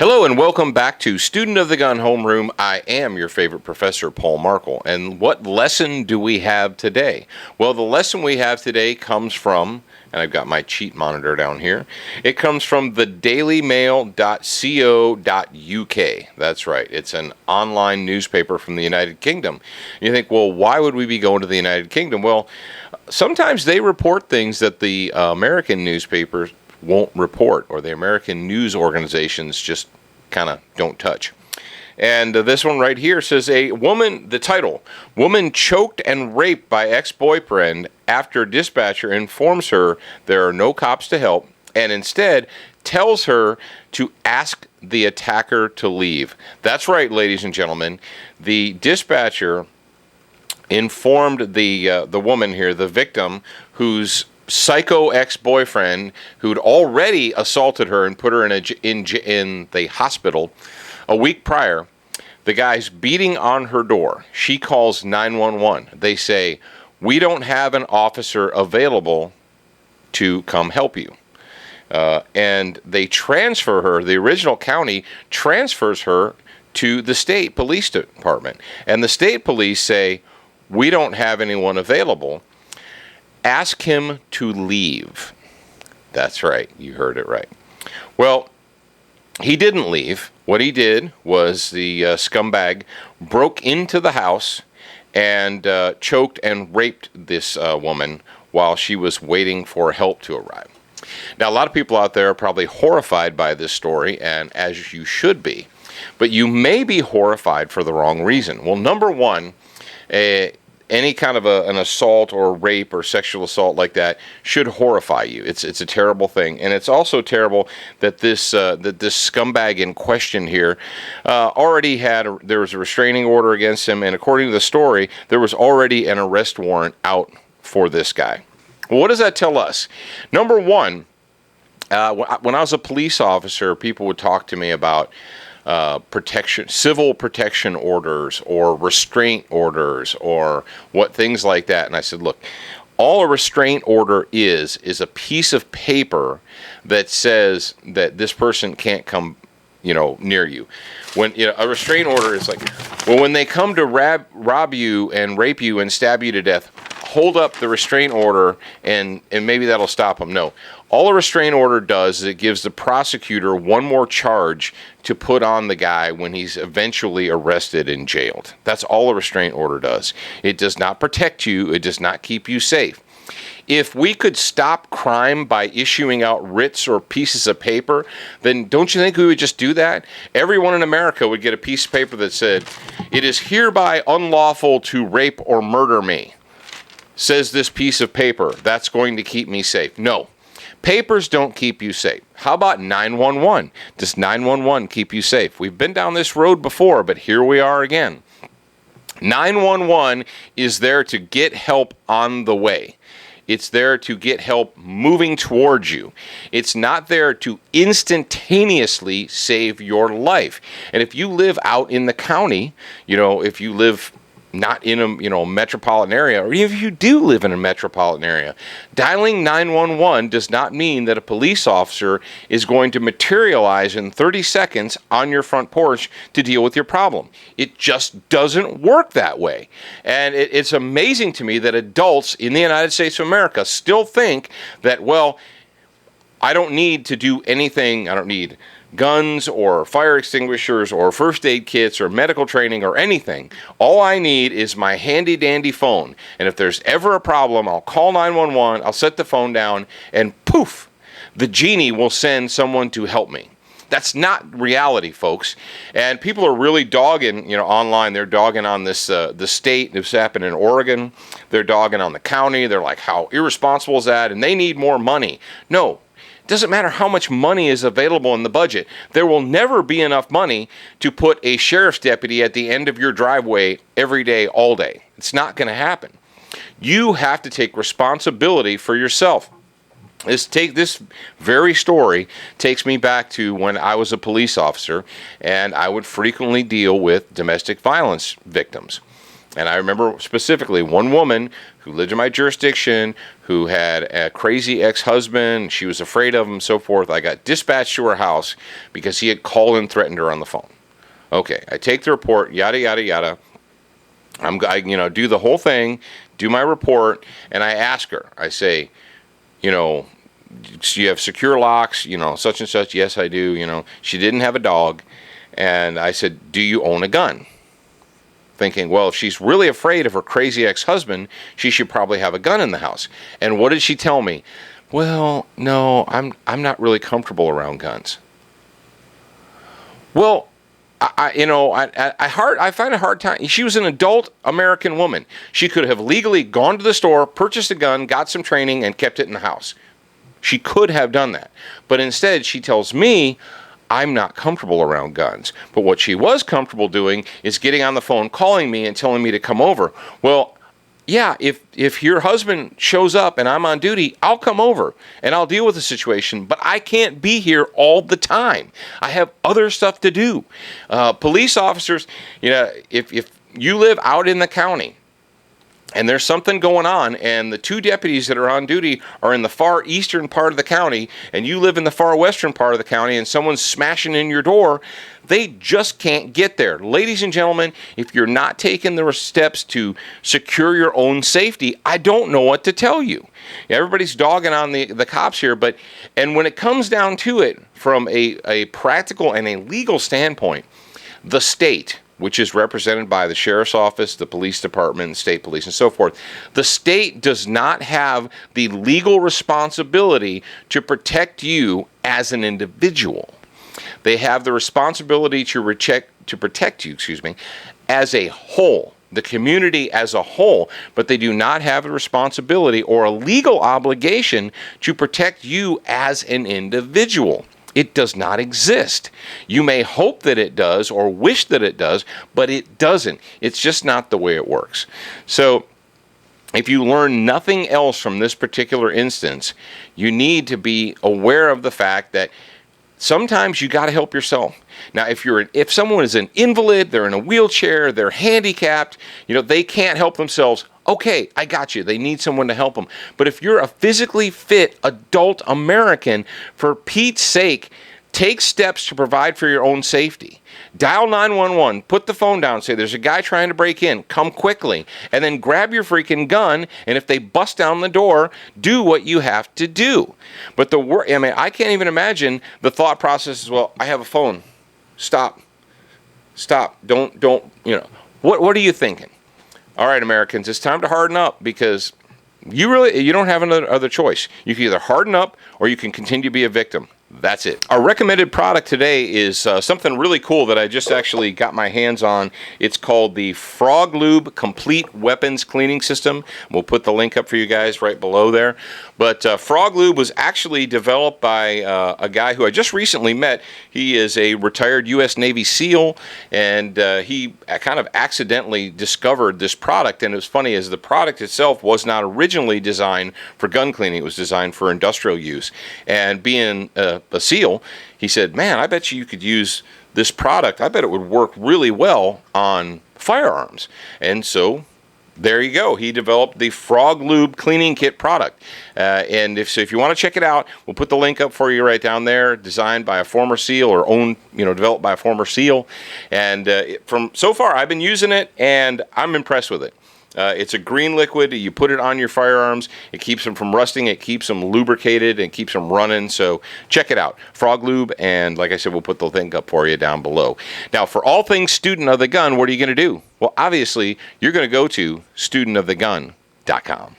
Hello and welcome back to Student of the Gun Homeroom. I am your favorite professor, Paul Markle. And what lesson do we have today? Well, the lesson we have today comes from, and I've got my cheat monitor down here, it comes from thedailymail.co.uk. That's right, it's an online newspaper from the United Kingdom. And you think, well, why would we be going to the United Kingdom? Well, sometimes they report things that the American newspapers won't report, or the American news organizations just kind of don't touch. And this one right here says the title, "Woman Choked and Raped by Ex-Boyfriend After Dispatcher Informs Her There Are No Cops to Help and Instead Tells Her to Ask the Attacker to Leave." That's right, ladies and gentlemen. The dispatcher informed the woman here, the victim, whose psycho ex-boyfriend, who'd already assaulted her and put her in the hospital a week prior. The guy's beating on her door. She calls 911. They say, "We don't have an officer available to come help you." And they transfer her. The original county transfers her to the state police department. And the state police say, "We don't have anyone available. Ask him to leave." That's right. You heard it right. Well, he didn't leave. What he did was the scumbag broke into the house and choked and raped this woman while she was waiting for help to arrive. Now, a lot of people out there are probably horrified by this story, and as you should be. But you may be horrified for the wrong reason. Well, number one, any kind of an assault or rape or sexual assault like that should horrify you. It's a terrible thing, and it's also terrible that this scumbag in question here already there was a restraining order against him, and according to the story, there was already an arrest warrant out for this guy. Well, what does that tell us? Number one, when I was a police officer, people would talk to me about civil protection orders or restraint orders or things like that. And I said, look, all a restraint order is a piece of paper that says that this person can't come, near you. When a restraint order is like, well, when they come to rob you and rape you and stab you to death, hold up the restraint order and maybe that'll stop them. No. All a restraint order does is it gives the prosecutor one more charge to put on the guy when he's eventually arrested and jailed. That's all a restraint order does. It does not protect you. It does not keep you safe. If we could stop crime by issuing out writs or pieces of paper, then don't you think we would just do that? Everyone in America would get a piece of paper that said, "It is hereby unlawful to rape or murder me." Says this piece of paper. That's going to keep me safe. No. Papers don't keep you safe. How about 911? Does 911 keep you safe? We've been down this road before, but here we are again. 911 is there to get help on the way. It's there to get help moving towards you. It's not there to instantaneously save your life. And if you live out in the county, if you live not in a metropolitan area, or even if you do live in a metropolitan area, dialing 911 does not mean that a police officer is going to materialize in 30 seconds on your front porch to deal with your problem. It just doesn't work that way. And it's amazing to me that adults in the United States of America still think that, well, I don't need to do anything. I don't need guns or fire extinguishers or first aid kits or medical training or anything. All I need is my handy dandy phone. And if there's ever a problem, I'll call 911, I'll set the phone down, and poof, the genie will send someone to help me. That's not reality, folks. And people are really dogging, online. They're dogging on this, the state. This happened in Oregon. They're dogging on the county. They're like, how irresponsible is that? And they need more money. No. It doesn't matter how much money is available in the budget. There will never be enough money to put a sheriff's deputy at the end of your driveway every day, all day. It's not going to happen. You have to take responsibility for yourself. This very story takes me back to when I was a police officer, and I would frequently deal with domestic violence victims. And I remember specifically one woman who lived in my jurisdiction who had a crazy ex-husband. She was afraid of him, so forth. I got dispatched to her house because he had called and threatened her on the phone. Okay, I take the report, yada, yada, yada. I do the whole thing, do my report, and I ask her. I say, do you have secure locks, such and such? Yes, I do. She didn't have a dog. And I said, do you own a gun? Thinking, well, if she's really afraid of her crazy ex-husband, she should probably have a gun in the house. And what did she tell me? Well, no, I'm not really comfortable around guns. Well, I find a hard time. She was an adult American woman. She could have legally gone to the store, purchased a gun, got some training, and kept it in the house. She could have done that. But instead, she tells me, I'm not comfortable around guns. But what she was comfortable doing is getting on the phone, calling me and telling me to come over. Well, yeah, if your husband shows up and I'm on duty, I'll come over and I'll deal with the situation, but I can't be here all the time. I have other stuff to do. Police officers, if you live out in the county, and there's something going on, and the two deputies that are on duty are in the far eastern part of the county, and you live in the far western part of the county, and someone's smashing in your door, they just can't get there. Ladies and gentlemen, if you're not taking the steps to secure your own safety, I don't know what to tell you. Everybody's dogging on the cops here, and when it comes down to it, from a practical and a legal standpoint, the state, which is represented by the sheriff's office, the police department, state police, and so forth. The state does not have the legal responsibility to protect you as an individual. They have the responsibility to protect you, as a whole, the community as a whole, but they do not have a responsibility or a legal obligation to protect you as an individual. It does not exist. You may hope that it does or wish that it does, but it doesn't. It's just not the way it works. So if you learn nothing else from this particular instance, you need to be aware of the fact that sometimes you got to help yourself. Now, if someone is an invalid, they're in a wheelchair, they're handicapped, they can't help themselves. Okay, I got you. They need someone to help them. But if you're a physically fit adult American, for Pete's sake, take steps to provide for your own safety. Dial 911, put the phone down, say there's a guy trying to break in, come quickly, and then grab your freaking gun, and if they bust down the door, do what you have to do. But I can't even imagine the thought process is, well, I have a phone. Stop. Don't, what are you thinking? All right, Americans, it's time to harden up, because you don't have another other choice. You can either harden up or you can continue to be a victim. That's it. Our recommended product today is something really cool that I just actually got my hands on. It's called the Frog Lube Complete Weapons Cleaning System. We'll put the link up for you guys right below there. But Frog Lube was actually developed by a guy who I just recently met. He is a retired U.S. Navy SEAL, and he kind of accidentally discovered this product. And it was funny, as the product itself was not originally designed for gun cleaning. It was designed for industrial use. And being a SEAL, he said, man, I bet you could use this product. I bet it would work really well on firearms. And so there you go. He developed the Frog Lube Cleaning Kit product. And if you want to check it out, we'll put the link up for you right down there. Designed by a former SEAL, or developed by a former SEAL. And from so far, I've been using it, and I'm impressed with it. It's a green liquid. You put it on your firearms. It keeps them from rusting. It keeps them lubricated and keeps them running. So check it out. Frog Lube. And like I said, we'll put the link up for you down below. Now, for all things Student of the Gun, what are you going to do? Well, obviously, you're going to go to studentofthegun.com.